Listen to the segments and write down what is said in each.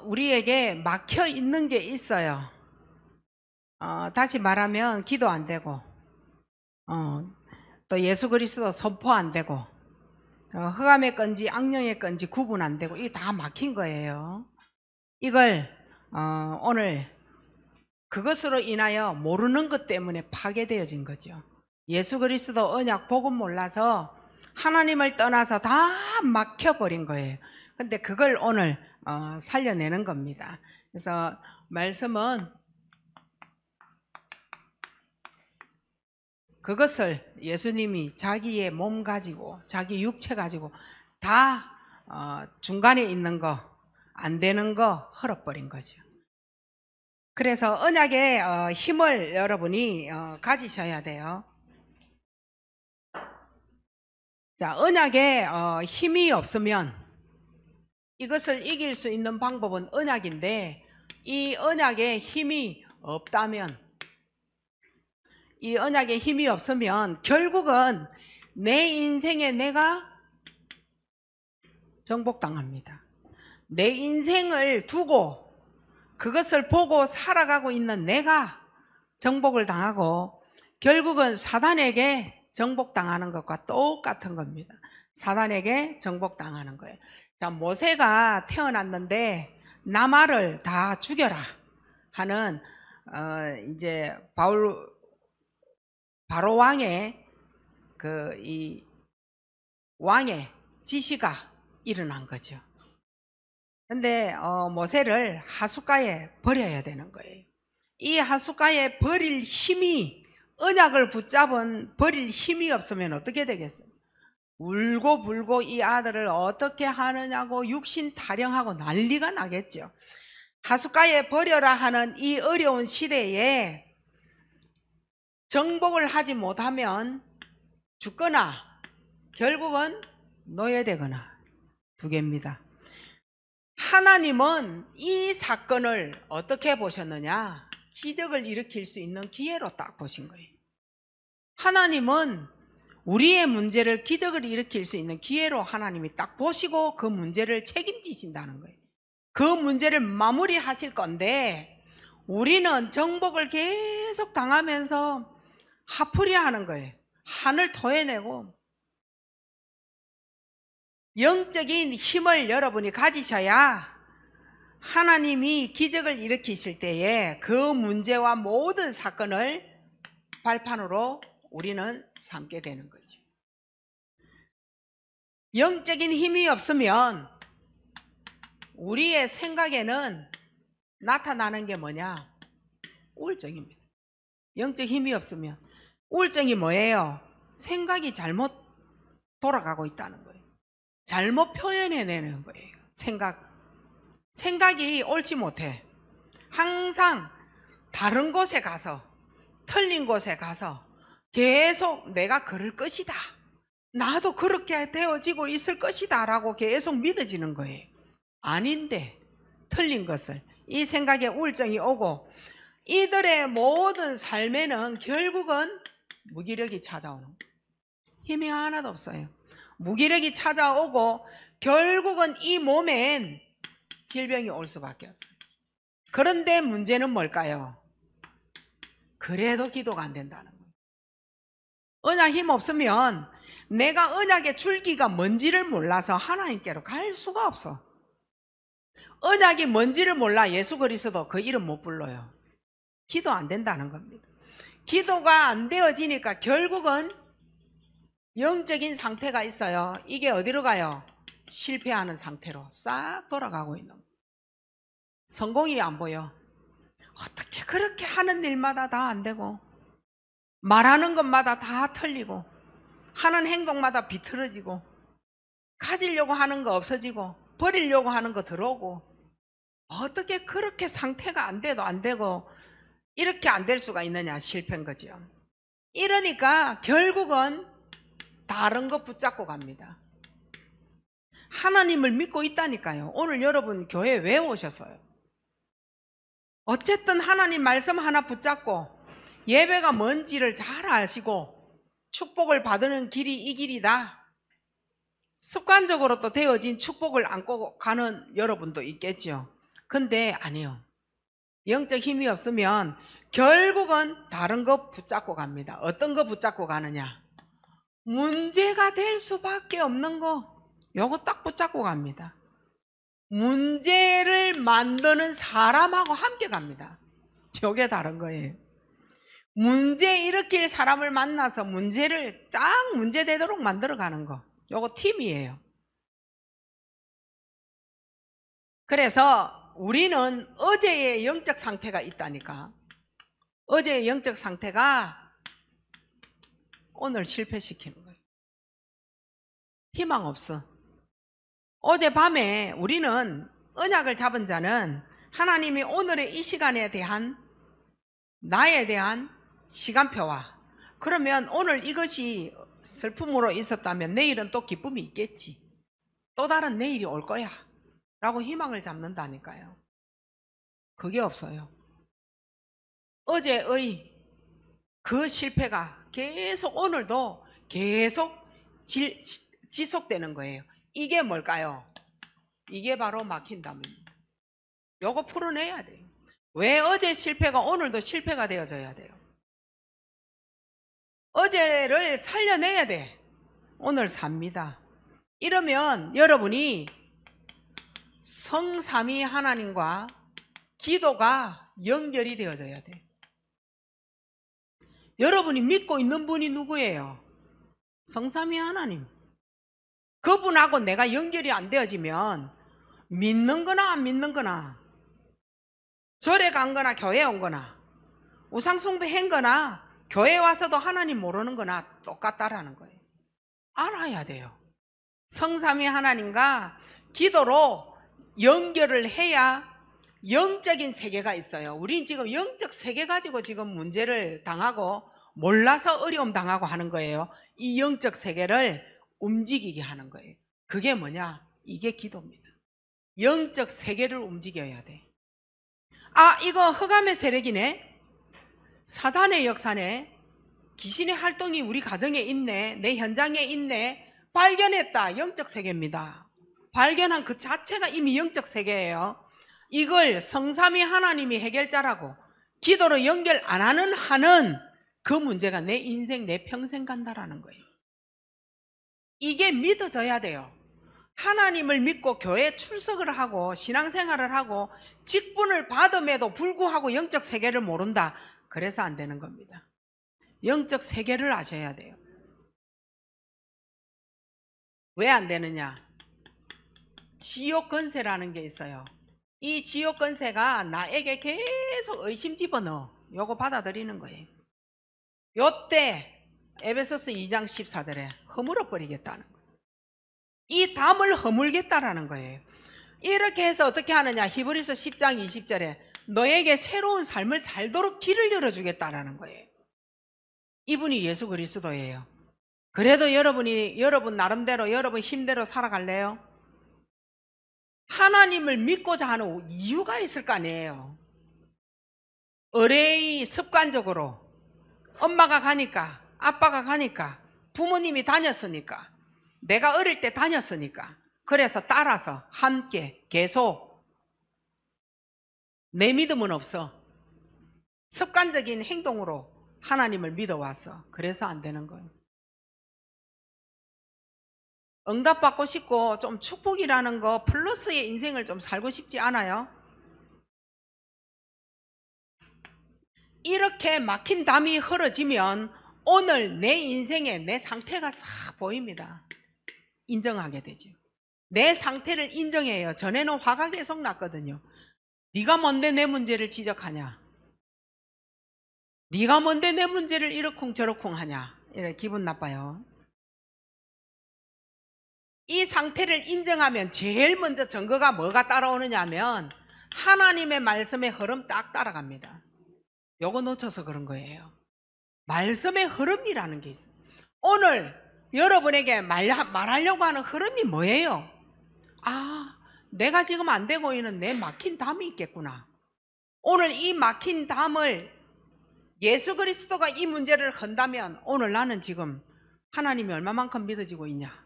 우리에게 막혀 있는 게 있어요. 다시 말하면 기도 안 되고, 또 예수 그리스도 선포 안 되고, 흑암의 건지 악령의 건지 구분 안 되고, 이게 다 막힌 거예요. 이걸 오늘 그것으로 인하여 모르는 것 때문에 파괴되어진 거죠. 예수 그리스도 언약 복음 몰라서 하나님을 떠나서 다 막혀버린 거예요. 근데 그걸 오늘 살려내는 겁니다. 그래서 말씀은 그것을 예수님이 자기의 몸 가지고 자기 육체 가지고 다 중간에 있는 거 안 되는 거 헐어버린 거죠. 그래서 언약의 힘을 여러분이 가지셔야 돼요. 자, 언약에 힘이 없으면 이것을 이길 수 있는 방법은 언약인데, 이 언약에 힘이 없다면, 이 언약에 힘이 없으면 결국은 내 인생에 내가 정복당합니다. 내 인생을 두고 그것을 보고 살아가고 있는 내가 정복을 당하고 결국은 사단에게 정복당하는 것과 똑같은 겁니다. 사단에게 정복당하는 거예요. 자, 모세가 태어났는데 나말을 다 죽여라 하는 이제 바로 왕의 이 왕의 지시가 일어난 거죠. 근데 모세를 하숫가에 버려야 되는 거예요. 이 하숫가에 버릴 힘이, 언약을 붙잡은 버릴 힘이 없으면 어떻게 되겠어요? 울고 불고 이 아들을 어떻게 하느냐고 육신 타령하고 난리가 나겠죠. 하숫가에 버려라 하는 이 어려운 시대에 정복을 하지 못하면 죽거나 결국은 노예되거나 두 개입니다. 하나님은 이 사건을 어떻게 보셨느냐? 기적을 일으킬 수 있는 기회로 딱 보신 거예요. 하나님은 우리의 문제를 기적을 일으킬 수 있는 기회로 하나님이 딱 보시고 그 문제를 책임지신다는 거예요. 그 문제를 마무리하실 건데 우리는 정복을 계속 당하면서 하풀이야 하는 거예요. 한을 토해내고. 영적인 힘을 여러분이 가지셔야 하나님이 기적을 일으키실 때에 그 문제와 모든 사건을 발판으로 우리는 삼게 되는 거죠. 영적인 힘이 없으면 우리의 생각에는 나타나는 게 뭐냐? 우울증입니다. 영적 힘이 없으면 우울증이 뭐예요? 생각이 잘못 돌아가고 있다는 거예요. 잘못 표현해내는 거예요. 생각이 옳지 못해. 항상 다른 곳에 가서, 틀린 곳에 가서 계속 내가 그럴 것이다, 나도 그렇게 되어지고 있을 것이다 라고 계속 믿어지는 거예요. 아닌데 틀린 것을, 이 생각에 우울증이 오고 이들의 모든 삶에는 결국은 무기력이 찾아오는 거예요. 힘이 하나도 없어요. 무기력이 찾아오고 결국은 이 몸엔 질병이 올 수밖에 없어요. 그런데 문제는 뭘까요? 그래도 기도가 안 된다는 거예요. 언약 힘 없으면 내가 언약의 줄기가 뭔지를 몰라서 하나님께로 갈 수가 없어. 언약이 뭔지를 몰라 예수 그리스도 그 이름 못 불러요. 기도 안 된다는 겁니다. 기도가 안 되어지니까 결국은 영적인 상태가 있어요. 이게 어디로 가요? 실패하는 상태로 싹 돌아가고 있는 거예요. 성공이 안 보여. 어떻게 그렇게 하는 일마다 다 안 되고, 말하는 것마다 다 틀리고, 하는 행동마다 비틀어지고, 가지려고 하는 거 없어지고, 버리려고 하는 거 들어오고, 어떻게 그렇게 상태가 안 돼도 안 되고 이렇게 안 될 수가 있느냐? 실패인 거죠. 이러니까 결국은 다른 거 붙잡고 갑니다. 하나님을 믿고 있다니까요. 오늘 여러분 교회 왜 오셨어요? 어쨌든 하나님 말씀 하나 붙잡고 예배가 뭔지를 잘 아시고 축복을 받는 길이 이 길이다, 습관적으로 또 되어진 축복을 안고 가는 여러분도 있겠죠. 근데 아니요. 영적 힘이 없으면 결국은 다른 거 붙잡고 갑니다. 어떤 거 붙잡고 가느냐? 문제가 될 수밖에 없는 거, 요거 딱 붙잡고 갑니다. 문제를 만드는 사람하고 함께 갑니다. 요게 다른 거예요. 문제 일으킬 사람을 만나서 문제를 딱 문제되도록 만들어 가는 거, 요거 팀이에요. 그래서 우리는 어제의 영적 상태가 있다니까. 어제의 영적 상태가 오늘 실패시키는 거예요. 희망 없어. 어젯밤에 우리는 언약을 잡은 자는 하나님이 오늘의 이 시간에 대한 나에 대한 시간표와, 그러면 오늘 이것이 슬픔으로 있었다면 내일은 또 기쁨이 있겠지, 또 다른 내일이 올 거야 라고 희망을 잡는다니까요. 그게 없어요. 어제의 그 실패가 계속 오늘도 계속 지속되는 거예요. 이게 뭘까요? 이게 바로 막힌 담입니다. 요거 풀어내야 돼요. 왜 어제 실패가 오늘도 실패가 되어져야 돼요? 어제를 살려내야 돼. 오늘 삽니다. 이러면 여러분이 성삼위 하나님과 기도가 연결이 되어져야 돼. 여러분이 믿고 있는 분이 누구예요? 성삼위 하나님. 그분하고 내가 연결이 안 되어지면 믿는 거나 안 믿는 거나, 절에 간 거나 교회에 온 거나, 우상숭배 한 거나, 교회 와서도 하나님 모르는 거나 똑같다라는 거예요. 알아야 돼요. 성삼위 하나님과 기도로 연결을 해야 영적인 세계가 있어요. 우린 지금 영적 세계 가지고 지금 문제를 당하고 몰라서 어려움 당하고 하는 거예요. 이 영적 세계를 움직이게 하는 거예요. 그게 뭐냐? 이게 기도입니다. 영적 세계를 움직여야 돼. 아, 이거 흑암의 세력이네, 사단의 역사네, 귀신의 활동이 우리 가정에 있네, 내 현장에 있네, 발견했다. 영적 세계입니다. 발견한 그 자체가 이미 영적 세계예요. 이걸 성삼위 하나님이 해결자라고 기도로 연결 안 하는 한은 그 문제가 내 인생 내 평생 간다라는 거예요. 이게 믿어져야 돼요. 하나님을 믿고 교회에 출석을 하고 신앙생활을 하고 직분을 받음에도 불구하고 영적 세계를 모른다. 그래서 안 되는 겁니다. 영적 세계를 아셔야 돼요. 왜 안 되느냐? 지옥 권세라는 게 있어요. 이 지옥 권세가 나에게 계속 의심 집어넣어. 요거 받아들이는 거예요. 요때 에베소서 2장 14절에 허물어 버리겠다는 거예요. 이 담을 허물겠다라는 거예요. 이렇게 해서 어떻게 하느냐? 히브리서 10장 20절에 너에게 새로운 삶을 살도록 길을 열어주겠다라는 거예요. 이분이 예수 그리스도예요. 그래도 여러분 나름대로 여러분 힘대로 살아갈래요? 하나님을 믿고자 하는 이유가 있을 거 아니에요. 의뢰의 습관적으로 엄마가 가니까, 아빠가 가니까, 부모님이 다녔으니까, 내가 어릴 때 다녔으니까, 그래서 따라서 함께 계속. 내 믿음은 없어. 습관적인 행동으로 하나님을 믿어왔어. 그래서 안 되는 거예요. 응답받고 싶고 좀 축복이라는 거 플러스의 인생을 좀 살고 싶지 않아요? 이렇게 막힌 담이 흐려지면 오늘 내 인생에 내 상태가 싹 보입니다. 인정하게 되죠. 내 상태를 인정해요. 전에는 화가 계속 났거든요. 네가 뭔데 내 문제를 지적하냐, 네가 뭔데 내 문제를 이러쿵저러쿵 하냐, 이래 기분 나빠요. 이 상태를 인정하면 제일 먼저 증거가 뭐가 따라오느냐 하면 하나님의 말씀의 흐름 딱 따라갑니다. 요거 놓쳐서 그런 거예요. 말씀의 흐름이라는 게 있어요. 오늘 여러분에게 말하려고 하는 흐름이 뭐예요? 아, 내가 지금 안 되고 있는 내 막힌 담이 있겠구나. 오늘 이 막힌 담을 예수 그리스도가 이 문제를 건다면 오늘 나는 지금 하나님이 얼마만큼 믿어지고 있냐,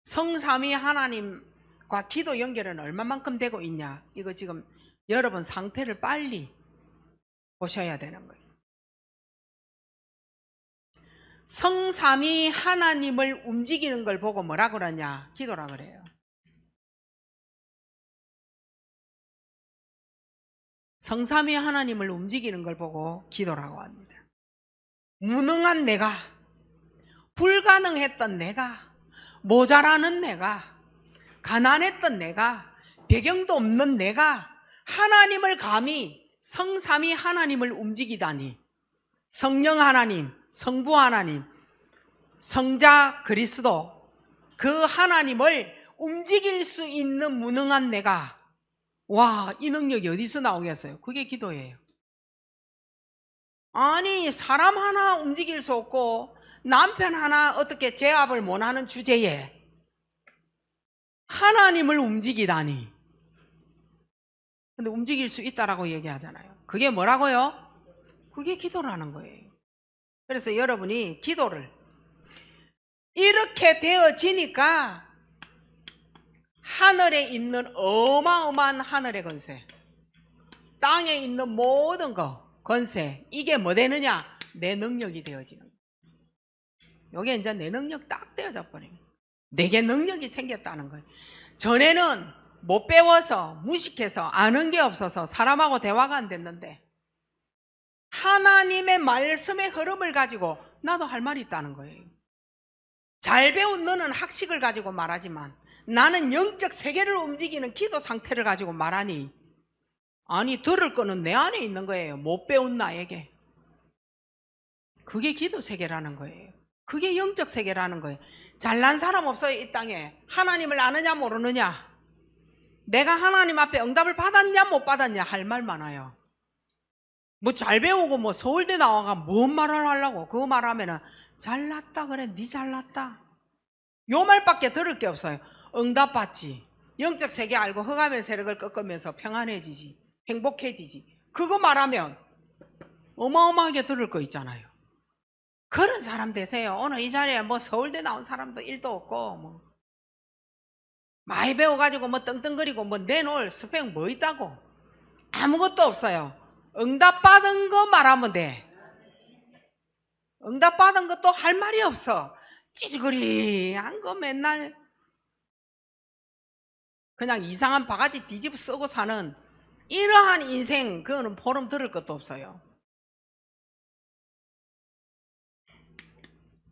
성삼위 하나님과 기도 연결은 얼마만큼 되고 있냐, 이거 지금 여러분 상태를 빨리 보셔야 되는 거예요. 성삼위 하나님을 움직이는 걸 보고 뭐라 그러냐, 기도라 그래요. 성삼위 하나님을 움직이는 걸 보고 기도라고 합니다. 무능한 내가, 불가능했던 내가, 모자라는 내가, 가난했던 내가, 배경도 없는 내가 하나님을 감히 성삼위 하나님을 움직이다니, 성령 하나님, 성부 하나님, 성자 그리스도, 그 하나님을 움직일 수 있는 무능한 내가, 와, 이 능력이 어디서 나오겠어요? 그게 기도예요. 아니, 사람 하나 움직일 수 없고 남편 하나 어떻게 제압을 못하는 주제에 하나님을 움직이다니. 근데 움직일 수 있다라고 얘기하잖아요. 그게 뭐라고요? 그게 기도라는 거예요. 그래서 여러분이 기도를 이렇게 되어지니까 하늘에 있는 어마어마한 하늘의 권세, 땅에 있는 모든 권세, 이게 뭐 되느냐? 내 능력이 되어지는 거예요. 이게 이제 내 능력 딱 되어져 버려요. 내게 능력이 생겼다는 거예요. 전에는 못 배워서 무식해서 아는 게 없어서 사람하고 대화가 안 됐는데 하나님의 말씀의 흐름을 가지고 나도 할 말이 있다는 거예요. 잘 배운 너는 학식을 가지고 말하지만 나는 영적 세계를 움직이는 기도 상태를 가지고 말하니, 아니 들을 거는 내 안에 있는 거예요. 못 배운 나에게. 그게 기도 세계라는 거예요. 그게 영적 세계라는 거예요. 잘난 사람 없어요, 이 땅에. 하나님을 아느냐 모르느냐, 내가 하나님 앞에 응답을 받았냐 못 받았냐 할 말 많아요. 뭐 잘 배우고 뭐 서울대 나와가 뭔 말을 하려고. 그거 말하면은 잘났다 그래, 니 잘났다, 요 말밖에 들을 게 없어요. 응답 받지, 영적 세계 알고 흑암의 세력을 꺾으면서 평안해지지, 행복해지지, 그거 말하면 어마어마하게 들을 거 있잖아요. 그런 사람 되세요. 오늘 이 자리에 뭐 서울대 나온 사람도 1도 없고 뭐 많이 배워가지고 뭐 떵떵거리고 뭐 내놓을 스펙 뭐 있다고, 아무것도 없어요. 응답 받은 거 말하면 돼. 응답 받은 것도 할 말이 없어. 찌질거리한 거 맨날 그냥 이상한 바가지 뒤집어 쓰고 사는 이러한 인생, 그거는 보름 들을 것도 없어요.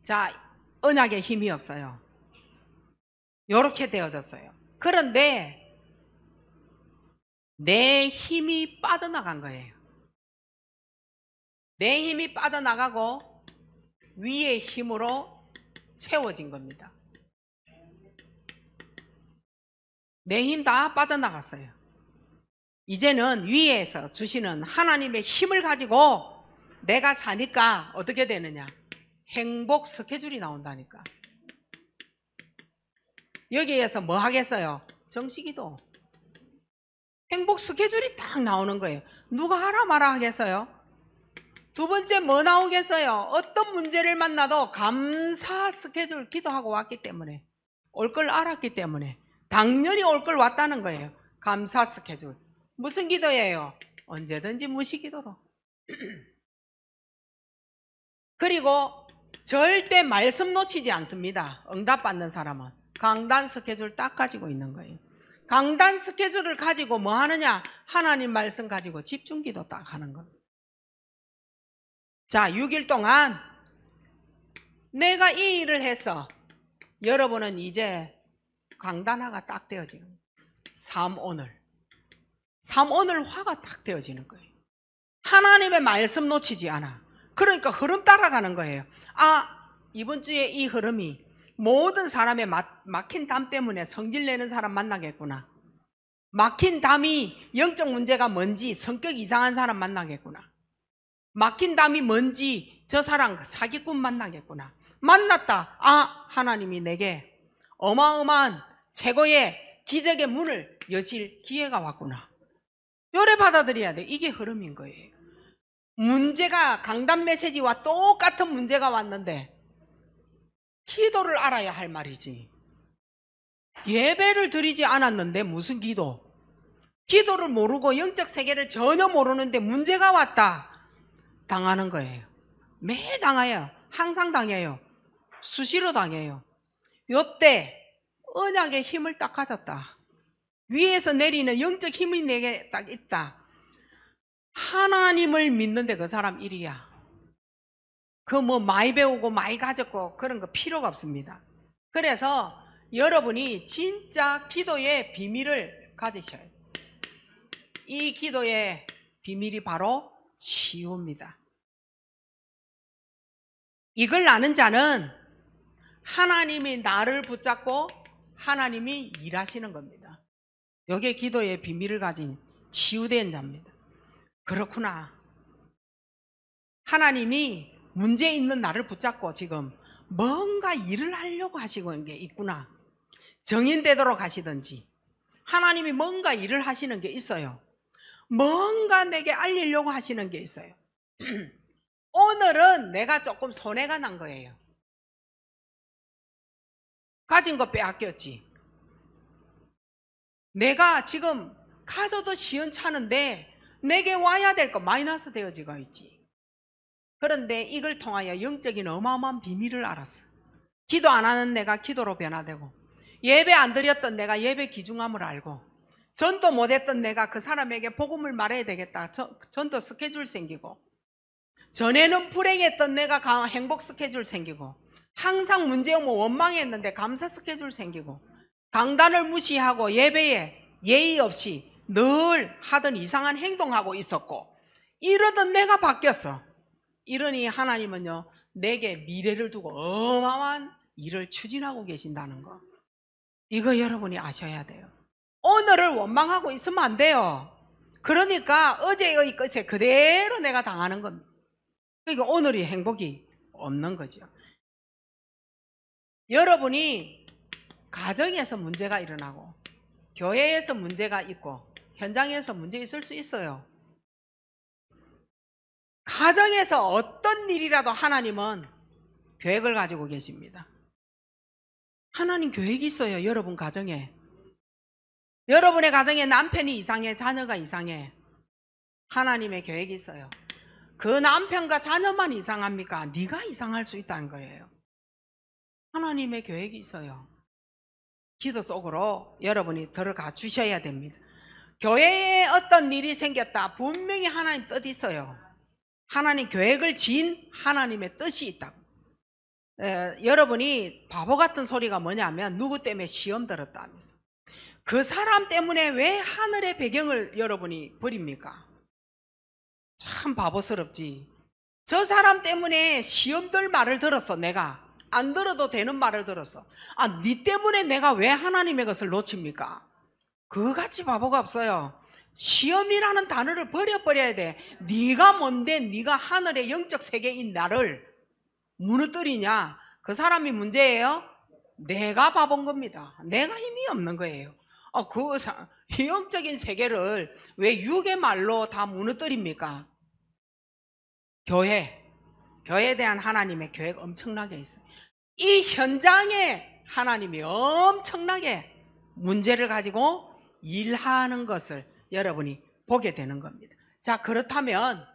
자, 언약에 힘이 없어요. 요렇게 되어졌어요. 그런데 내 힘이 빠져나간 거예요. 내 힘이 빠져나가고 위의 힘으로 채워진 겁니다. 내 힘 다 빠져나갔어요. 이제는 위에서 주시는 하나님의 힘을 가지고 내가 사니까 어떻게 되느냐? 행복 스케줄이 나온다니까. 여기에서 뭐 하겠어요? 정식기도. 행복 스케줄이 딱 나오는 거예요. 누가 하라 마라 하겠어요? 두 번째 뭐 나오겠어요? 어떤 문제를 만나도 감사 스케줄 기도하고 왔기 때문에, 올 걸 알았기 때문에 당연히 올 걸 왔다는 거예요. 감사 스케줄. 무슨 기도예요? 언제든지 무시기도로. 그리고 절대 말씀 놓치지 않습니다. 응답받는 사람은 강단 스케줄 딱 가지고 있는 거예요. 강단 스케줄을 가지고 뭐 하느냐? 하나님 말씀 가지고 집중기도 딱 하는 겁니다. 자, 6일 동안 내가 이 일을 해서 여러분은 이제 강단화가 딱 되어지는 거예요. 삼오늘 화가 딱 되어지는 거예요. 하나님의 말씀 놓치지 않아. 그러니까 흐름 따라가는 거예요. 아, 이번 주에 이 흐름이 모든 사람의 막힌 담 때문에 성질 내는 사람 만나겠구나. 막힌 담이 영적 문제가 뭔지 성격 이상한 사람 만나겠구나. 막힌 담이 뭔지 저 사람 사기꾼 만나겠구나. 만났다. 아, 하나님이 내게 어마어마한 최고의 기적의 문을 여실 기회가 왔구나. 요래 받아들여야 돼. 이게 흐름인 거예요. 문제가 강단 메시지와 똑같은 문제가 왔는데 기도를 알아야 할 말이지. 예배를 드리지 않았는데 무슨 기도? 기도를 모르고 영적 세계를 전혀 모르는데 문제가 왔다. 당하는 거예요. 매일 당해요. 항상 당해요. 수시로 당해요. 요때 언약의 힘을 딱 가졌다. 위에서 내리는 영적 힘이 내게 딱 있다. 하나님을 믿는데 그 사람 일이야. 그 뭐 많이 배우고 많이 가졌고 그런 거 필요가 없습니다. 그래서 여러분이 진짜 기도의 비밀을 가지셔야 돼요. 이 기도의 비밀이 바로 치유입니다. 이걸 아는 자는 하나님이 나를 붙잡고 하나님이 일하시는 겁니다. 이게 기도의 비밀을 가진 치유된 자입니다. 그렇구나. 하나님이 문제 있는 나를 붙잡고 지금 뭔가 일을 하려고 하시고 있는 게 있구나. 정인되도록 하시든지 하나님이 뭔가 일을 하시는 게 있어요. 뭔가 내게 알리려고 하시는 게 있어요. 오늘은 내가 조금 손해가 난 거예요. 가진 거 빼앗겼지. 내가 지금 카드도 시원찮은데 내게 와야 될 거 마이너스 되어지고 있지. 그런데 이걸 통하여 영적인 어마어마한 비밀을 알았어. 기도 안 하는 내가 기도로 변화되고, 예배 안 드렸던 내가 예배 귀중함을 알고, 전도 못했던 내가 그 사람에게 복음을 말해야 되겠다. 전도 스케줄 생기고, 전에는 불행했던 내가 행복 스케줄 생기고, 항상 문제 오면 원망했는데 감사 스케줄 생기고, 강단을 무시하고 예배에 예의 없이 늘 하던 이상한 행동하고 있었고, 이러던 내가 바뀌었어. 이러니 하나님은요, 내게 미래를 두고 어마어마한 일을 추진하고 계신다는 거, 이거 여러분이 아셔야 돼요. 오늘을 원망하고 있으면 안 돼요. 그러니까 어제의 것에 그대로 내가 당하는 겁니다. 그러니까 오늘이 행복이 없는 거죠. 여러분이 가정에서 문제가 일어나고 교회에서 문제가 있고 현장에서 문제 있을 수 있어요. 가정에서 어떤 일이라도 하나님은 계획을 가지고 계십니다. 하나님 계획이 있어요. 여러분 가정에. 여러분의 가정에 남편이 이상해, 자녀가 이상해. 하나님의 계획이 있어요. 그 남편과 자녀만 이상합니까? 네가 이상할 수 있다는 거예요. 하나님의 계획이 있어요. 기도 속으로 여러분이 들어가 주셔야 됩니다. 교회에 어떤 일이 생겼다. 분명히 하나님 뜻이 있어요. 하나님 계획을 지은 하나님의 뜻이 있다고. 여러분이 바보 같은 소리가 뭐냐면 누구 때문에 시험 들었다 하면서, 그 사람 때문에 왜 하늘의 배경을 여러분이 버립니까? 참 바보스럽지. 저 사람 때문에 시험 들 말을 들었어. 내가 안 들어도 되는 말을 들었어. 네 때문에 내가 왜 하나님의 것을 놓칩니까? 그같이 바보가 없어요. 시험이라는 단어를 버려야 돼. 네가 뭔데 네가 하늘의 영적 세계인 나를 무너뜨리냐? 그 사람이 문제예요? 내가 바본 겁니다. 내가 힘이 없는 거예요. 그 영적인 세계를 왜 육의 말로 다 무너뜨립니까? 교회에 대한 하나님의 계획 엄청나게 있어요. 이 현장에 하나님이 엄청나게 문제를 가지고 일하는 것을 여러분이 보게 되는 겁니다. 자, 그렇다면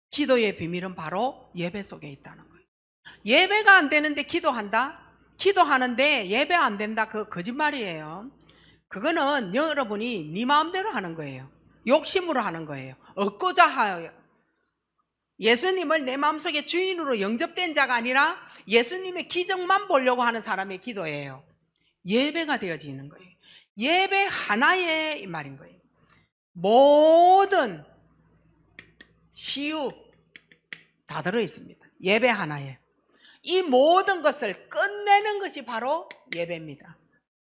기도의 비밀은 바로 예배 속에 있다는 거예요. 예배가 안 되는데 기도한다? 기도하는데 예배 안 된다? 그거 거짓말이에요. 그거는 여러분이 네 마음대로 하는 거예요. 욕심으로 하는 거예요. 얻고자 하여. 예수님을 내 마음속에 주인으로 영접된 자가 아니라 예수님의 기적만 보려고 하는 사람의 기도예요. 예배가 되어지는 거예요. 예배 하나에 이 말인 거예요. 모든 치유 다 들어있습니다. 예배 하나에. 이 모든 것을 끝내는 것이 바로 예배입니다.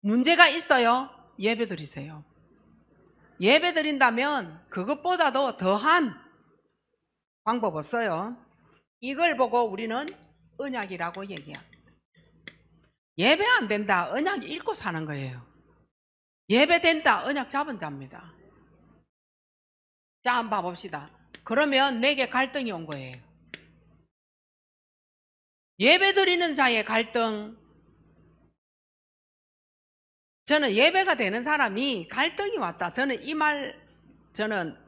문제가 있어요? 예배 드리세요. 예배 드린다면 그것보다도 더한 방법 없어요. 이걸 보고 우리는 언약이라고 얘기합니다. 예배 안 된다, 언약 읽고 사는 거예요. 예배 된다, 언약 잡은 자입니다. 자, 한번 봐봅시다. 그러면 내게 갈등이 온 거예요. 예배 드리는 자의 갈등, 저는 예배가 되는 사람이 갈등이 왔다. 저는 이 말 저는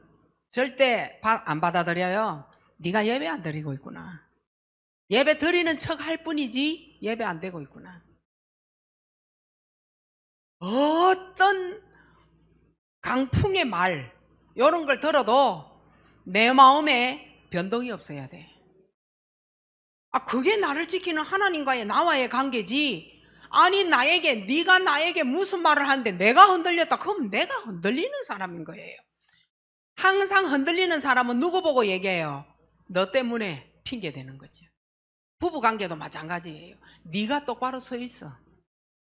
절대 안 받아들여요. 네가 예배 안 드리고 있구나. 예배 드리는 척 할 뿐이지 예배 안 되고 있구나. 어떤 강풍의 말 이런 걸 들어도 내 마음에 변동이 없어야 돼. 그게 나를 지키는 하나님과의 나와의 관계지. 아니 네가 나에게 무슨 말을 하는데 내가 흔들렸다. 그럼 내가 흔들리는 사람인 거예요. 항상 흔들리는 사람은 누구 보고 얘기해요? 너 때문에 핑계대는 거죠. 부부관계도 마찬가지예요. 네가 똑바로 서 있어.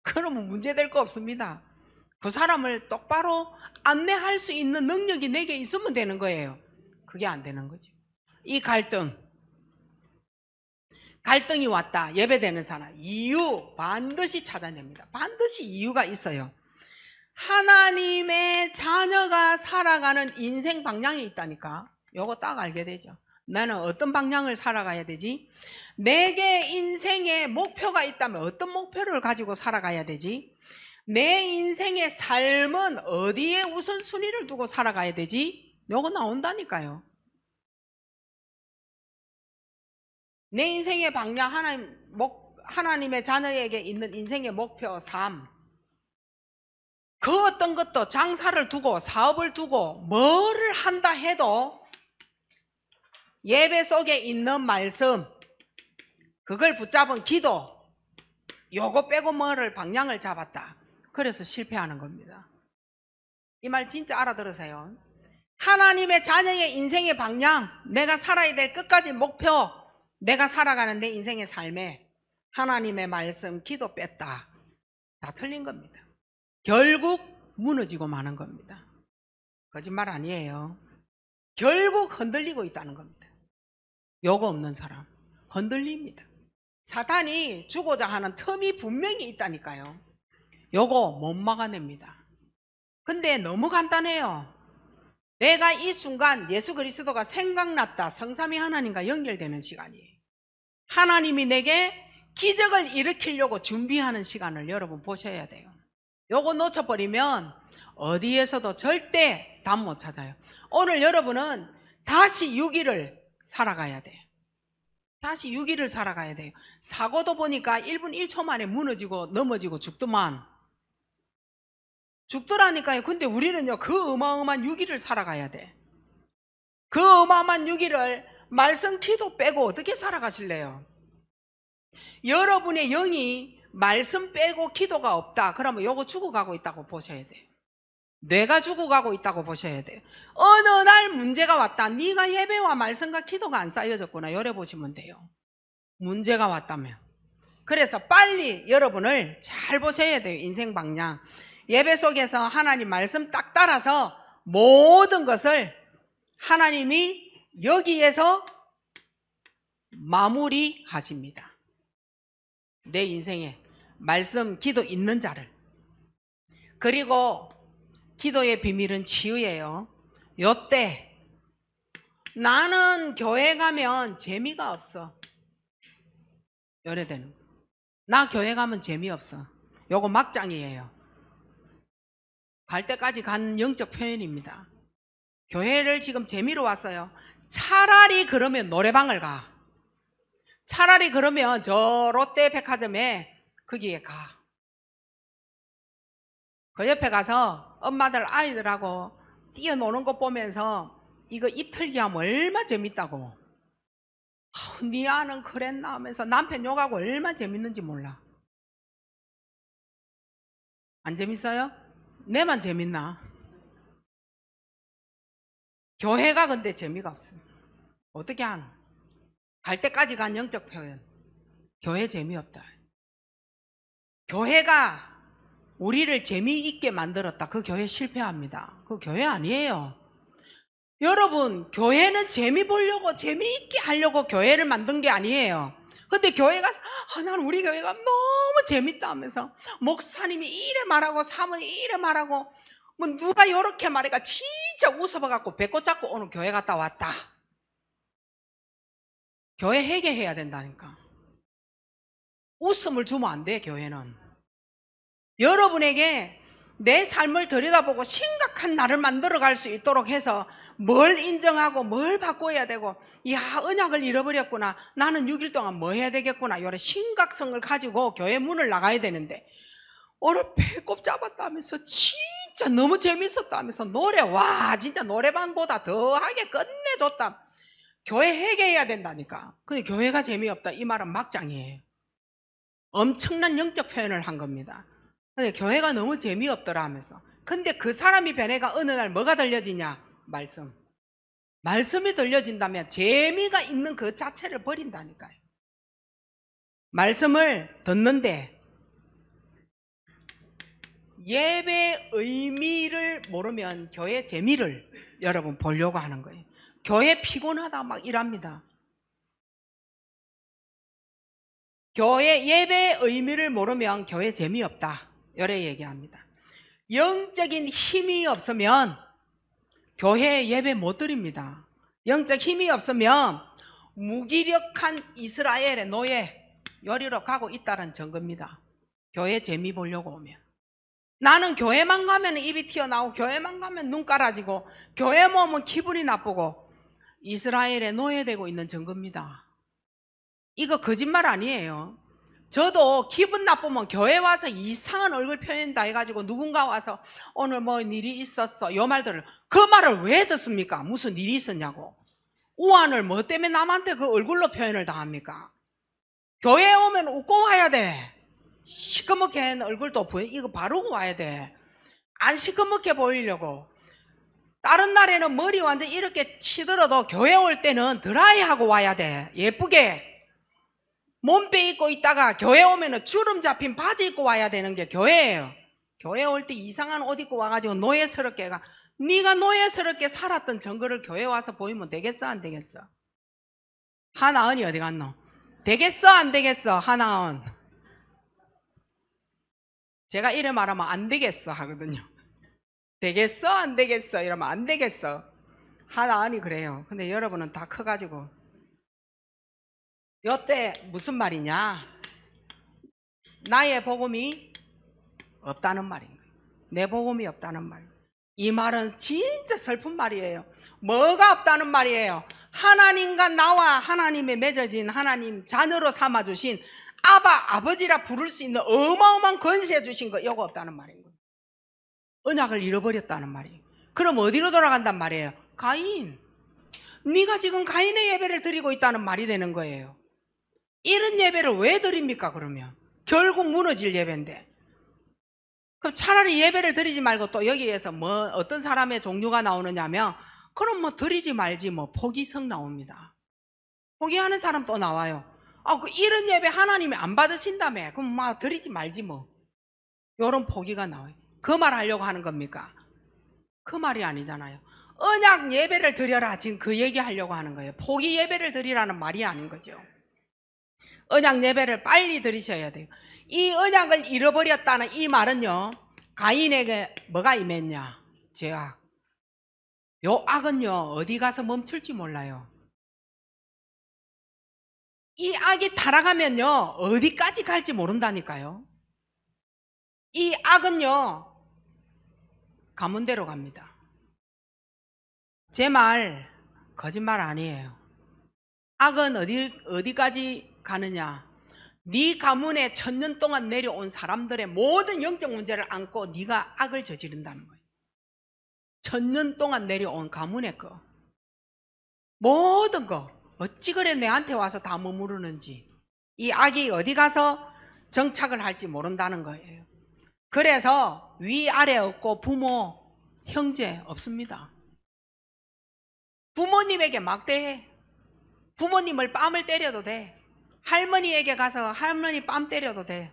그러면 문제될 거 없습니다. 그 사람을 똑바로 안내할 수 있는 능력이 내게 있으면 되는 거예요. 그게 안 되는 거죠. 이 갈등이 왔다. 예배되는 사람 이유 반드시 찾아냅니다. 반드시 이유가 있어요. 하나님의 자녀가 살아가는 인생 방향이 있다니까. 요거 딱 알게 되죠. 나는 어떤 방향을 살아가야 되지? 내게 인생의 목표가 있다면 어떤 목표를 가지고 살아가야 되지? 내 인생의 삶은 어디에 우선순위를 두고 살아가야 되지? 요거 나온다니까요. 내 인생의 방향, 하나님의 자녀에게 있는 인생의 목표 3. 그 어떤 것도 장사를 두고 사업을 두고 뭐를 한다 해도 예배 속에 있는 말씀, 그걸 붙잡은 기도, 요거 빼고 뭐를 방향을 잡았다. 그래서 실패하는 겁니다. 이 말 진짜 알아들으세요. 하나님의 자녀의 인생의 방향, 내가 살아야 될 끝까지 목표, 내가 살아가는 내 인생의 삶에 하나님의 말씀, 기도 뺐다. 다 틀린 겁니다. 결국 무너지고 마는 겁니다. 거짓말 아니에요. 결국 흔들리고 있다는 겁니다. 요거 없는 사람 흔들립니다. 사탄이 주고자 하는 틈이 분명히 있다니까요. 요거 못 막아냅니다. 근데 너무 간단해요. 내가 이 순간 예수 그리스도가 생각났다. 성삼위 하나님과 연결되는 시간이에요. 하나님이 내게 기적을 일으키려고 준비하는 시간을 여러분 보셔야 돼요. 요거 놓쳐버리면 어디에서도 절대 답 못 찾아요. 오늘 여러분은 다시 6일을 살아가야 돼요. 다시 6일을 살아가야 돼요. 사고도 보니까 1분 1초 만에 무너지고 넘어지고 죽더라니까요. 근데 우리는요, 그 어마어마한 6일을 살아가야 돼. 그 어마어마한 6일을 말씀 기도 빼고 어떻게 살아가실래요? 여러분의 영이 말씀 빼고 기도가 없다. 그러면 요거 죽어가고 있다고 보셔야 돼요. 뇌가 죽어가고 있다고 보셔야 돼요. 어느 날 문제가 왔다. 네가 예배와 말씀과 기도가 안 쌓여졌구나. 요래 보시면 돼요. 문제가 왔다면. 그래서 빨리 여러분을 잘 보셔야 돼요. 인생 방향. 예배 속에서 하나님 말씀 딱 따라서 모든 것을 하나님이 여기에서 마무리하십니다. 내 인생에 말씀, 기도 있는 자를. 그리고 기도의 비밀은 치유예요. 요때 나는 교회 가면 재미가 없어. 요래되는 거. 나 교회 가면 재미없어. 요거 막장이에요. 갈 때까지 간 영적 표현입니다. 교회를 지금 재미로 왔어요. 차라리 그러면 노래방을 가. 차라리 그러면 저 롯데 백화점에 거기에 가. 그 옆에 가서 엄마들 아이들하고 뛰어노는 거 보면서 이거 입틀기 하면 얼마나 재밌다고. 네 아는 그랬나 하면서 남편 욕하고 얼마나 재밌는지 몰라. 안 재밌어요? 내만 재밌나? 교회가 근데 재미가 없습니다. 어떻게 하나? 갈 때까지 간 영적 표현. 교회 재미없다. 교회가 우리를 재미있게 만들었다. 그 교회 실패합니다. 그 교회 아니에요. 여러분, 교회는 재미 보려고 재미있게 하려고 교회를 만든 게 아니에요. 근데 교회가 난 우리 교회가 너무 재밌다 하면서 목사님이 이래 말하고 사모님이 이래 말하고 뭐 누가 이렇게 말해가 진짜 웃어봐갖고 배꼽 잡고 오늘 교회 갔다 왔다. 교회 회개해야 된다니까. 웃음을 주면 안 돼. 교회는 여러분에게 내 삶을 들여다보고 심각한 나를 만들어갈 수 있도록 해서 뭘 인정하고 뭘 바꿔야 되고, 야, 언약을 잃어버렸구나, 나는 6일 동안 뭐 해야 되겠구나, 이런 심각성을 가지고 교회 문을 나가야 되는데, 오늘 배꼽 잡았다면서 진짜 너무 재밌었다면서 노래, 와 진짜 노래방보다 더하게 끝내줬다, 교회 회개해야 된다니까. 근데 교회가 재미없다, 이 말은 막장이에요. 엄청난 영적 표현을 한 겁니다. 근데 교회가 너무 재미없더라 하면서. 근데 그 사람이 변해가 어느 날 뭐가 들려지냐? 말씀이 들려진다면 재미가 있는 그 자체를 버린다니까요. 말씀을 듣는데 예배 의미를 모르면 교회 재미를 여러분 보려고 하는 거예요. 교회 피곤하다 막 이랍니다. 교회 예배의 의미를 모르면 교회 재미없다, 이래 얘기합니다. 영적인 힘이 없으면 교회 예배 못 드립니다. 영적 힘이 없으면 무기력한 이스라엘의 노예 요리로 가고 있다는 증거입니다. 교회 재미 보려고 오면. 나는 교회만 가면 입이 튀어나오고, 교회만 가면 눈 깔아지고, 교회 오면 기분이 나쁘고, 이스라엘의 노예되고 있는 증거입니다. 이거 거짓말 아니에요. 저도 기분 나쁘면 교회 와서 이상한 얼굴 표현 다 해가지고 누군가 와서 오늘 뭐 일이 있었어, 요 말들을, 그 말을 왜 듣습니까? 무슨 일이 있었냐고. 우환을 뭐 때문에 남한테 그 얼굴로 표현을 다 합니까? 교회 오면 웃고 와야 돼. 시커멓게 한 얼굴도 이거 바르고 와야 돼. 안 시커멓게 보이려고. 다른 날에는 머리 완전 이렇게 치더라도 교회 올 때는 드라이하고 와야 돼. 예쁘게. 몸빼 입고 있다가 교회 오면은 주름 잡힌 바지 입고 와야 되는 게 교회예요. 교회 올 때 이상한 옷 입고 와가지고 노예스럽게 가. 네가 노예스럽게 살았던 증거를 교회 와서 보이면 되겠어, 안 되겠어? 하나은이 어디 갔노? 되겠어, 안 되겠어? 하나은. 제가 이래 말하면 안 되겠어 하거든요. 되겠어, 안 되겠어? 이러면 안 되겠어. 하나은이 그래요. 근데 여러분은 다 커가지고. 요때 무슨 말이냐? 나의 복음이 없다는 말인 거예요. 내 복음이 없다는 말이에요. 이 말은 진짜 슬픈 말이에요. 뭐가 없다는 말이에요? 하나님과 나와 하나님의 맺어진 하나님 자녀로 삼아주신 아버지라 부를 수 있는 어마어마한 권세 주신 거, 이거 없다는 말인 거예요. 언약을 잃어버렸다는 말이에요. 그럼 어디로 돌아간단 말이에요? 가인. 네가 지금 가인의 예배를 드리고 있다는 말이 되는 거예요. 이런 예배를 왜 드립니까 그러면? 결국 무너질 예배인데. 그럼 차라리 예배를 드리지 말고 또 여기에서 뭐 어떤 사람의 종류가 나오느냐면, 그럼 뭐 드리지 말지, 뭐 포기성 나옵니다. 포기하는 사람 또 나와요. 그 이런 예배 하나님이 안 받으신다며, 그럼 막 드리지 말지 뭐. 요런 포기가 나와요. 그 말 하려고 하는 겁니까? 그 말이 아니잖아요. 언약 예배를 드려라, 지금 그 얘기 하려고 하는 거예요. 포기 예배를 드리라는 말이 아닌 거죠. 언약 예배를 빨리 드리셔야 돼요. 이 언약을 잃어버렸다는 이 말은요, 가인에게 뭐가 임했냐? 죄악. 요 악은요, 어디 가서 멈출지 몰라요. 이 악이 타락하면요, 어디까지 갈지 모른다니까요. 이 악은요, 가문대로 갑니다. 제 말 거짓말 아니에요. 악은 어디까지 가느냐? 네 가문에 1000년 동안 내려온 사람들의 모든 영적 문제를 안고 네가 악을 저지른다는 거예요. 1000년 동안 내려온 가문의 거, 모든 거 어찌 그래 내한테 와서 다 머무르는지, 이 악이 어디 가서 정착을 할지 모른다는 거예요. 그래서 위아래 없고 부모, 형제 없습니다. 부모님에게 막대해. 부모님을 뺨을 때려도 돼. 할머니에게 가서 할머니 뺨 때려도 돼.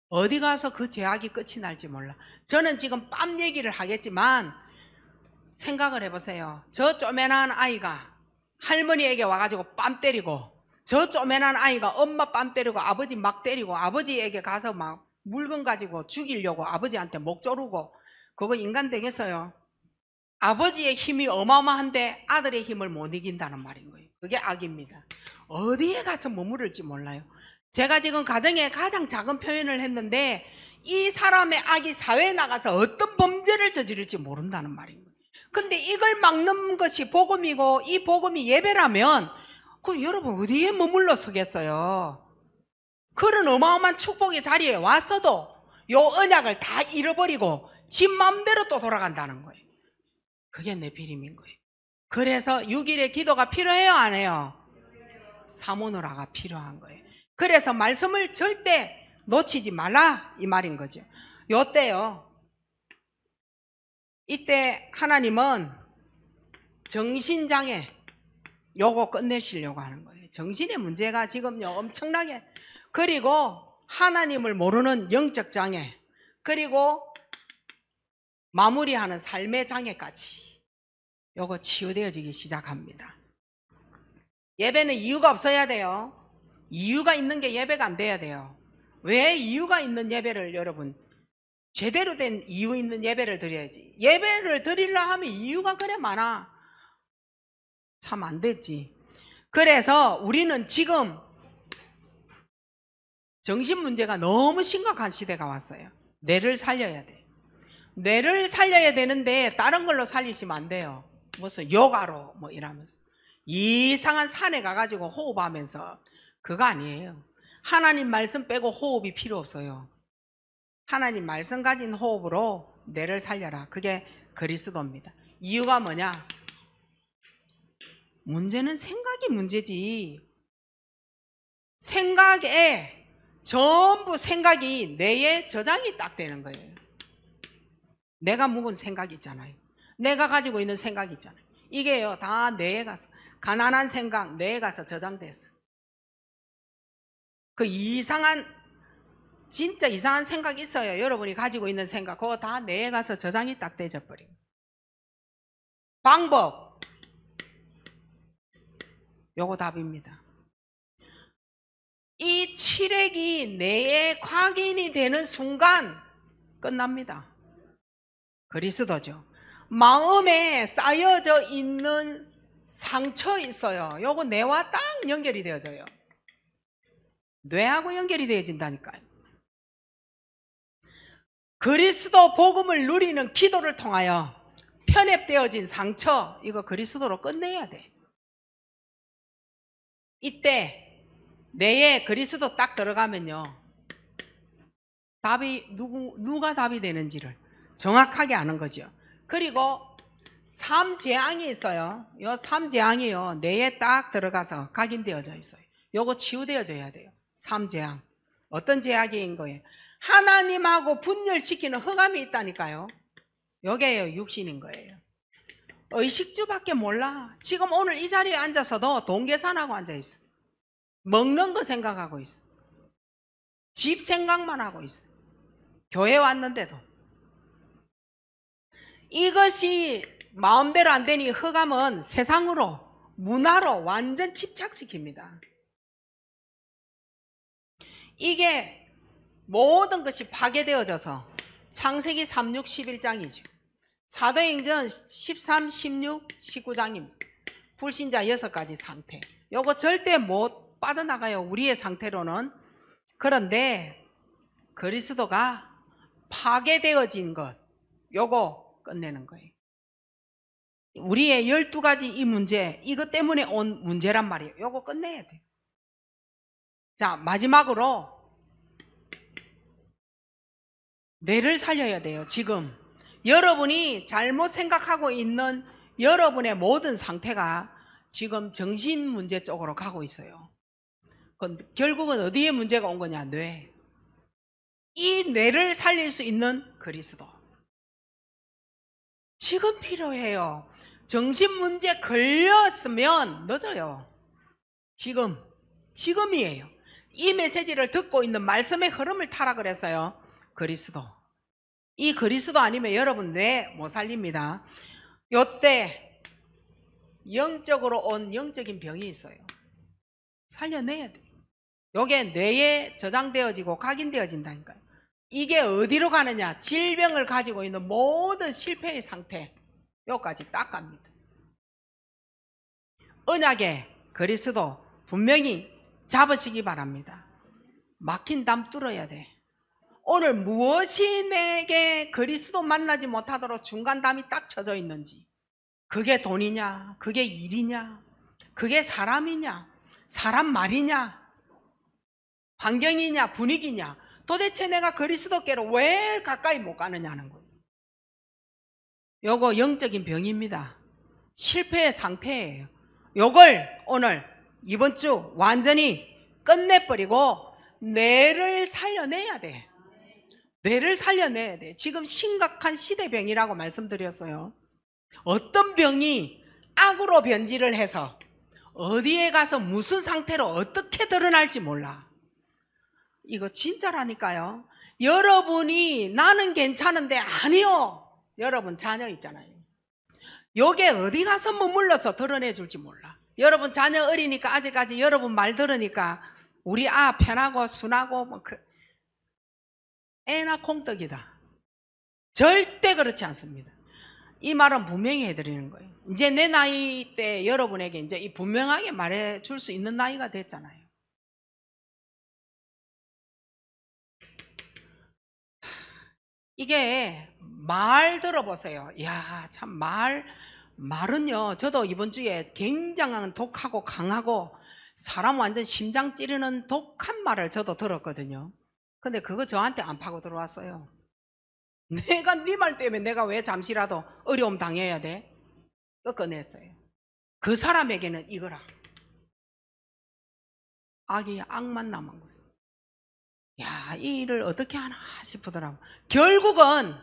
어디 가서 그 죄악이 끝이 날지 몰라. 저는 지금 뺨 얘기를 하겠지만 생각을 해보세요. 저 쪼매난 아이가 할머니에게 와가지고 뺨 때리고, 저 쪼매난 아이가 엄마 뺨 때리고 아버지 막 때리고, 아버지에게 가서 막 물건 가지고 죽이려고 아버지한테 목 조르고, 그거 인간 되겠어요? 아버지의 힘이 어마어마한데 아들의 힘을 못 이긴다는 말인 거예요. 그게 악입니다. 어디에 가서 머무를지 몰라요. 제가 지금 가정에 가장 작은 표현을 했는데 이 사람의 악이 사회에 나가서 어떤 범죄를 저지를지 모른다는 말인 거예요. 근데 이걸 막는 것이 복음이고 이 복음이 예배라면 그럼 여러분 어디에 머물러 서겠어요? 그런 어마어마한 축복의 자리에 왔어도 요 언약을 다 잃어버리고 지 맘대로 또 돌아간다는 거예요. 그게 네피림인 거예요. 그래서 6일의 기도가 필요해요, 안 해요? 사모노라가 필요한 거예요. 그래서 말씀을 절대 놓치지 말라 이 말인 거죠. 요때요, 이때 하나님은 정신장애 요거 끝내시려고 하는 거예요. 정신의 문제가 지금요 엄청나게, 그리고 하나님을 모르는 영적 장애, 그리고 마무리하는 삶의 장애까지 요거 치유되어지기 시작합니다. 예배는 이유가 없어야 돼요. 이유가 있는 게 예배가 안 돼야 돼요. 왜 이유가 있는 예배를, 여러분 제대로 된 이유 있는 예배를 드려야지. 예배를 드리려 하면 이유가 그래 많아. 참 안 됐지. 그래서 우리는 지금 정신 문제가 너무 심각한 시대가 왔어요. 뇌를 살려야 돼. 뇌를 살려야 되는데 다른 걸로 살리시면 안 돼요. 무슨 요가로 뭐 이러면서 이상한 산에 가가지고 호흡하면서, 그거 아니에요. 하나님 말씀 빼고 호흡이 필요 없어요. 하나님 말씀 가진 호흡으로 뇌를 살려라. 그게 그리스도입니다. 이유가 뭐냐? 문제는 생각이 문제지. 생각에 전부 생각이 뇌에 저장이 딱 되는 거예요. 내가 묵은 생각이 있잖아요. 내가 가지고 있는 생각이 있잖아요. 이게요 다 뇌에 가서, 가난한 생각 뇌에 가서 저장됐어. 그 이상한, 진짜 이상한 생각이 있어요. 여러분이 가지고 있는 생각 그거 다 뇌에 가서 저장이 딱 되져 버려요. 방법 요거 답입니다. 이 칠액이 뇌에 각인이 되는 순간 끝납니다. 그리스도죠. 마음에 쌓여져 있는 상처 있어요. 요거 뇌와 딱 연결이 되어져요. 뇌하고 연결이 되어진다니까요. 그리스도 복음을 누리는 기도를 통하여 편협되어진 상처, 이거 그리스도로 끝내야 돼. 이때 뇌에 그리스도 딱 들어가면요, 답이 누가 답이 되는지를 정확하게 아는 거죠. 그리고 삼재앙이 있어요. 요 삼재앙이요 뇌에 딱 들어가서 각인되어져 있어요. 요거 치유되어져야 돼요. 삼재앙. 어떤 재앙인 거예요? 하나님하고 분열시키는 흑암이 있다니까요. 요게요 육신인 거예요. 의식주밖에 몰라. 지금 오늘 이 자리에 앉아서도 돈 계산하고 앉아있어. 먹는 거 생각하고 있어. 집 생각만 하고 있어. 교회 왔는데도. 이것이 마음대로 안 되니 흑암은 세상으로, 문화로 완전 집착시킵니다. 이게 모든 것이 파괴되어져서 창세기 36, 11장이죠. 사도행전 13, 16, 19장입니다. 불신자 6가지 상태. 요거 절대 못 빠져나가요. 우리의 상태로는. 그런데 그리스도가 파괴되어진 것, 요거 끝내는 거예요. 우리의 12가지 이 문제, 이것 때문에 온 문제란 말이에요. 요거 끝내야 돼요. 자, 마지막으로 뇌를 살려야 돼요. 지금 여러분이 잘못 생각하고 있는 여러분의 모든 상태가 지금 정신 문제 쪽으로 가고 있어요. 결국은 어디에 문제가 온 거냐? 뇌. 이 뇌를 살릴 수 있는 그리스도 지금 필요해요. 정신 문제 걸렸으면 늦어요. 지금이에요. 이 메시지를 듣고 있는 말씀의 흐름을 타라 그랬어요. 그리스도. 이 그리스도 아니면 여러분 뇌 못 살립니다. 요때 영적으로 온 영적인 병이 있어요. 살려내야 돼요. 요게 뇌에 저장되어지고 각인되어진다니까요. 이게 어디로 가느냐? 질병을 가지고 있는 모든 실패의 상태, 요까지 딱 갑니다. 언약의 그리스도 분명히 잡으시기 바랍니다. 막힌 담 뚫어야 돼. 오늘 무엇이 내게 그리스도 만나지 못하도록 중간 담이 딱 쳐져 있는지, 그게 돈이냐, 그게 일이냐, 그게 사람이냐, 사람 말이냐, 환경이냐, 분위기냐, 도대체 내가 그리스도께로 왜 가까이 못 가느냐는 거예요. 요거 영적인 병입니다. 실패의 상태예요. 요걸 오늘 이번 주 완전히 끝내버리고 뇌를 살려내야 돼. 뇌를 살려내야 돼. 지금 심각한 시대병이라고 말씀드렸어요. 어떤 병이 악으로 변질을 해서 어디에 가서 무슨 상태로 어떻게 드러날지 몰라. 이거 진짜라니까요. 여러분이 나는 괜찮은데 아니요. 여러분 자녀 있잖아요. 요게 어디 가서 머물러서 드러내 줄지 몰라. 여러분 자녀 어리니까 아직까지 여러분 말 들으니까 우리 편하고 순하고 뭐 애나 콩떡이다. 절대 그렇지 않습니다. 이 말은 분명히 해드리는 거예요. 이제 내 나이 때 여러분에게 이제 이 분명하게 말해 줄 수 있는 나이가 됐잖아요. 이게 말 들어보세요. 이야, 참 말은요. 저도 이번 주에 굉장한 독하고 강하고 사람 완전 심장 찌르는 독한 말을 저도 들었거든요. 근데 그거 저한테 안 파고 들어왔어요. 내가 네 말 때문에 내가 왜 잠시라도 어려움 당해야 돼? 꺾어냈어요. 그 사람에게는 이거라. 악이 악만 남은 거예요. 야, 이 일을 어떻게 하나 싶더라고. 결국은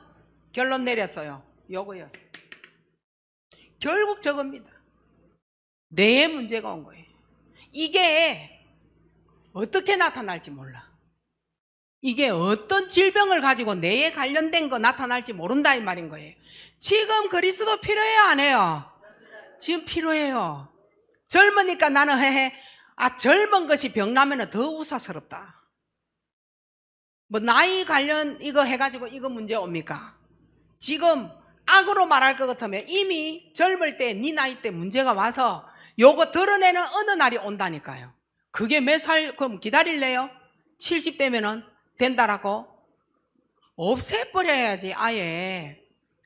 결론 내렸어요. 요거였어요. 결국 저겁니다. 뇌에 문제가 온 거예요. 이게 어떻게 나타날지 몰라. 이게 어떤 질병을 가지고 뇌에 관련된 거 나타날지 모른다 이 말인 거예요. 지금 그리스도 필요해요 안 해요? 지금 필요해요. 젊으니까 나는 젊은 것이 병나면 더 우사스럽다. 뭐 나이 관련 이거 해가지고 이거 문제 옵니까? 지금 악으로 말할 것 같으면 이미 젊을 때 네 나이 때 문제가 와서 요거 드러내는 어느 날이 온다니까요. 그게 몇 살 그럼 기다릴래요? 70대면은 된다라고? 없애버려야지 아예.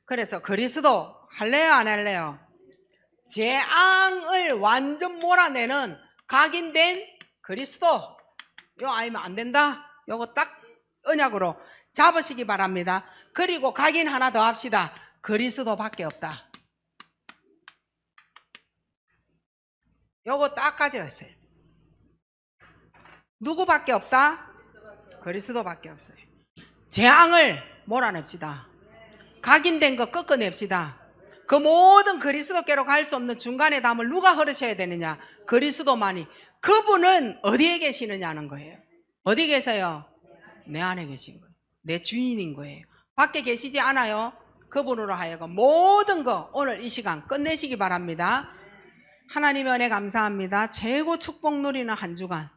그래서 그리스도 할래요 안 할래요? 재앙을 완전 몰아내는 각인된 그리스도 요 아니면 안 된다? 요거 딱 언약으로 잡으시기 바랍니다. 그리고 각인 하나 더 합시다. 그리스도밖에 없다. 요거 딱 가져가세요. 누구밖에 없다? 그리스도밖에 없어요. 재앙을 몰아냅시다. 각인된 거 꺾어냅시다. 그 모든 그리스도께로 갈 수 없는 중간의 담을 누가 흐르셔야 되느냐? 그리스도만이. 그분은 어디에 계시느냐는 거예요. 어디 계세요? 내 안에 계신 거예요. 내 주인인 거예요. 밖에 계시지 않아요. 그분으로 하여금 모든 거 오늘 이 시간 끝내시기 바랍니다. 하나님의 은혜 감사합니다. 최고 축복 누리는 한 주간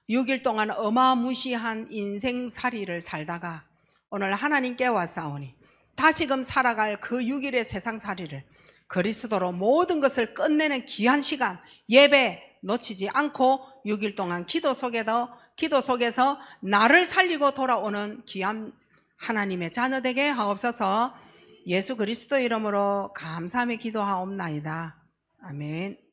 6일 동안 어마무시한 인생살이를 살다가 오늘 하나님께 왔사오니 다시금 살아갈 그 6일의 세상살이를 그리스도로 모든 것을 끝내는 귀한 시간 예배 놓치지 않고 6일 동안 기도 속에서 나를 살리고 돌아오는 귀한 하나님의 자녀 되게 하옵소서. 예수 그리스도 이름으로 감사하며 기도하옵나이다. 아멘.